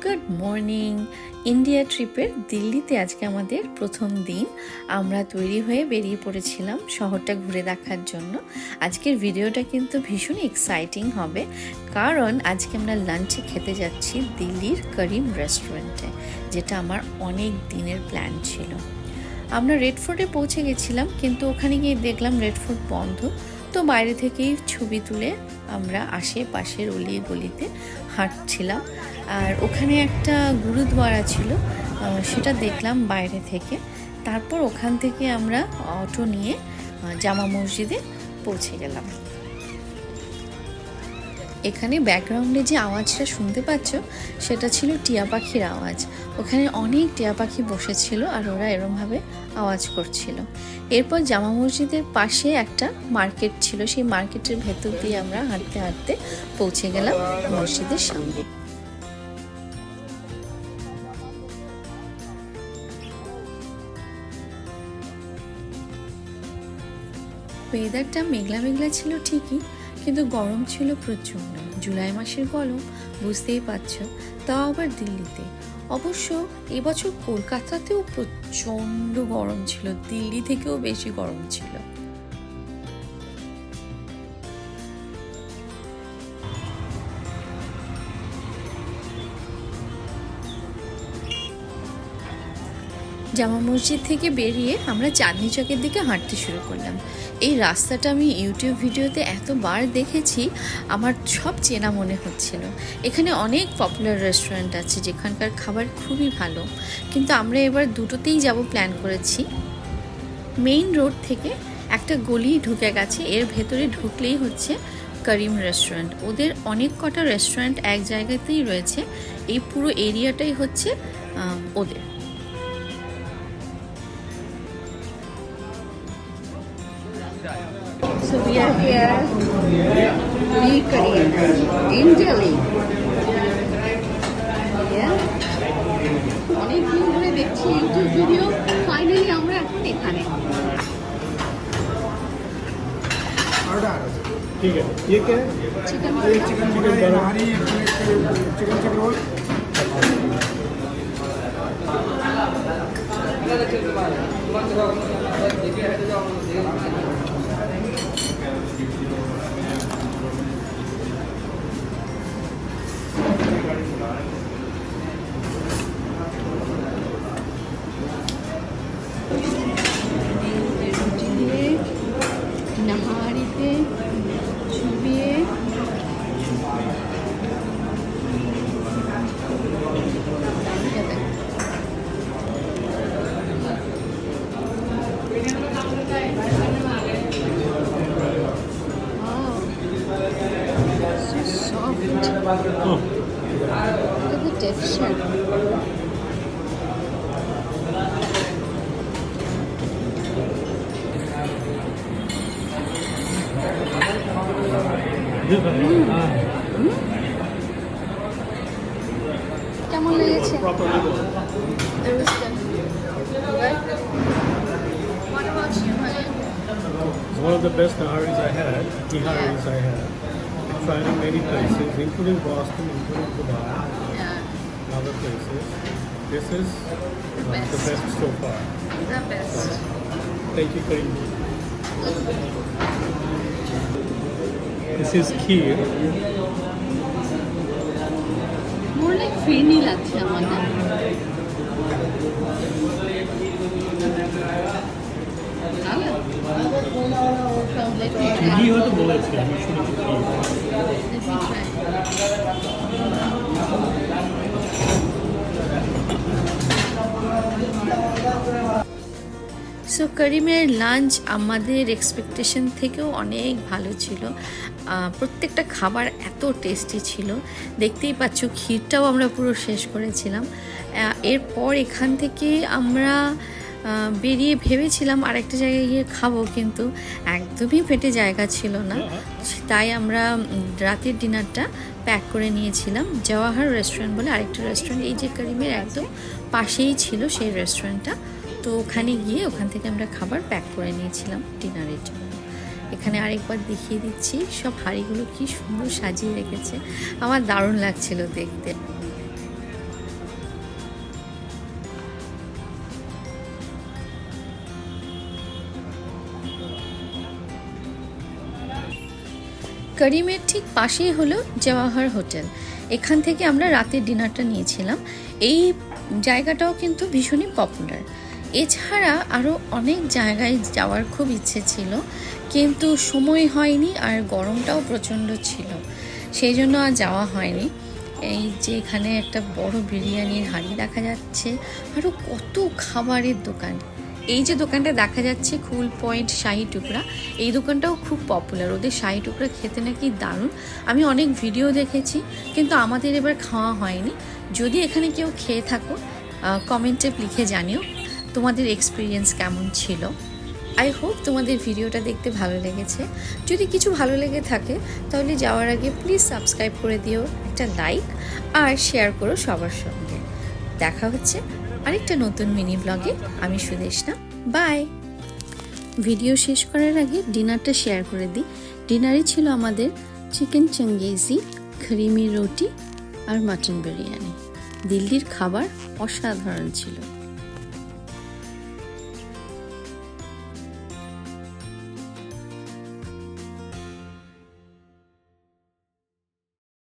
Good morning. India ট্রিপের দিল্লিতে আজকে আমাদের প্রথম দিন। আমরা তৈরি হয়ে বেরিয়ে পড়েছিলাম শহরটা ঘুরে দেখার জন্য। আজকের ভিডিওটা কিন্তু ভীষণ এক্সাইটিং হবে, কারণ আজকে আমরা লাঞ্চে খেতে যাচ্ছি দিল্লির করিম রেস্টুরেন্টে, যেটা আমার অনেক দিনের প্ল্যান ছিল। আমরা রেড ফোর্টে পৌঁছে গেছিলাম, কিন্তু ওখানে গিয়ে দেখলাম রেড ফোর্ট বন্ধ। তো বাইরে থেকেই ছবি তুলে আমরা আশেপাশের অলি গলিতে হাঁটছিলাম। আর ওখানে একটা গুরুদ্বারা ছিল, সেটা দেখলাম বাইরে থেকে। তারপর ওখান থেকে আমরা অটো নিয়ে জামা মসজিদে পৌঁছে গেলাম। এখানে ব্যাকগ্রাউন্ডে যে আওয়াজটা শুনতে পাচ্ছ, সেটা ছিল টিয়া পাখির আওয়াজ। ওখানে অনেক টিয়া পাখি বসেছিল আর ওরা এরমভাবে আওয়াজ করছিল। এরপর জামা মসজিদের পাশে একটা মার্কেট ছিল, সেই মার্কেটের ভেতর দিয়ে আমরা হাঁটতে হাঁটতে পৌঁছে গেলাম মসজিদের সামনে। ওয়েদারটা মেঘলা মেঘলা ছিল ঠিকই, কিন্তু গরম ছিল প্রচণ্ড। জুলাই মাসের গরম বুঝতেই পারছো, তাও আবার দিল্লিতে। অবশ্য এবছর কলকাতাতেও প্রচণ্ড গরম ছিল, দিল্লি থেকেও বেশি গরম ছিল। জামা মসজিদ থেকে বেরিয়ে আমরা চাঁদনি চকের দিকে হাঁটতে শুরু করলাম। এই রাস্তাটা আমি ইউটিউব ভিডিওতে এতবার দেখেছি, আমার সব চেনা মনে হচ্ছিল। এখানে অনেক পপুলার রেস্টুরেন্ট আছে যেখানকার খাবার খুবই ভালো, কিন্তু আমরা এবার দুটোতেই যাব প্ল্যান করেছি। মেইন রোড থেকে একটা গলি ঢুকে গেছে, এর ভেতরে ঢুকলেই হচ্ছে করিম রেস্টুরেন্ট। ওদের অনেক কটা রেস্টুরেন্ট এক জায়গাতেই রয়েছে, এই পুরো এরিয়াটাই হচ্ছে ওদের। So we are here, Lee Korean in Delhi. Yeah. অনেক দিন ধরে দেখছি ইউটিউব ভিডিও, ফাইনালি আমরা এখন এখানে। ठीक है, ये क्या है? Chicken chicken nihari, chicken roll. রুটি দিয়ে নাহারিতে চুবিয়ে Oh. Look at the texture. কেমন লেগেছে? What about you, honey? It's one of the best naharis I had, niharis I had. I've tried in many places, including Boston, including Dubai, Yeah, other places. This is the best so far. the best. Thank you very much. This is kheer. More like ফিরনি লাগছে আমাদের। ভালো? Let me try. ঘি হয়তো বলেছি, আমি শুনেছি ঘি। Let me try. So করিমের লাঞ্চ আমাদের এক্সপেকটেশন থেকেও অনেক ভালো ছিল। প্রত্যেকটা খাবার এত টেস্টি ছিল, দেখতেই পাচ্ছ। ক্ষীরটাও আমরা পুরো শেষ করেছিলাম। এরপর এখান থেকে আমরা বেরিয়ে ভেবেছিলাম আরেকটা জায়গায় গিয়ে খাবো, কিন্তু একদমই পেটে জায়গা ছিল না। তাই আমরা রাতের ডিনারটা প্যাক করে নিয়েছিলাম। জওয়াহর রেস্টুরেন্ট বলে আরেকটা রেস্টুরেন্ট, এই যে করিমের একদম পাশেই ছিল সেই রেস্টুরেন্টটা। তো ওখানে গিয়ে ওখান থেকে আমরা খাবার প্যাক করে নিয়েছিলাম ডিনারের জন্য। এখানে আরেকবার দেখিয়ে দিচ্ছি সব হাঁড়িগুলো কি সুন্দর সাজিয়ে রেখেছে, আমার দারুণ লাগছিল দেখতে। করিমের ঠিক পাশেই হলো জওয়াহর হোটেল। এখান থেকে আমরা রাতের ডিনারটা নিয়েছিলাম। এই জায়গাটাও কিন্তু ভীষণই পপুলার। এছাড়া আরও অনেক জায়গায় যাওয়ার খুব ইচ্ছে ছিল, কিন্তু সময় হয়নি আর গরমটাও প্রচণ্ড ছিল, সেই জন্য আর যাওয়া হয়নি। এই যে এখানে একটা বড় বিরিয়ানির হাঁড়ি দেখা যাচ্ছে, আরও কত খাবারের দোকান। এই যে দোকানটা দেখা যাচ্ছে কুল পয়েন্ট শাহি টুকরা, এই দোকানটাও খুব পপুলার। ওদের শাহি টুকরা খেতে নাকি দারুণ। আমি অনেক ভিডিও দেখেছি, কিন্তু আমাদের এবার খাওয়া হয়নি। যদি এখানে কেউ খেয়ে থাকো, কমেন্টে লিখে জানিও তোমাদের এক্সপিরিয়েন্স কেমন ছিল। আই হোপ তোমাদের ভিডিওটা দেখতে ভালো লেগেছে। যদি কিছু ভালো লেগে থাকে তাহলে যাওয়ার আগে প্লিজ সাবস্ক্রাইব করে দিও, একটা লাইক আর শেয়ার করো সবার সঙ্গে। দেখা হচ্ছে আরেকটা নতুন মিনি ব্লগে। আমি সুদেশনা, বাই। ভিডিও শেষ করার আগে ডিনারটা শেয়ার করে দিই। ডিনারে ছিল আমাদের চিকেন চাঙ্গেজি, ক্রিমি রুটি আর মাটন বিরিয়ানি। দিল্লির খাবার অসাধারণ ছিল।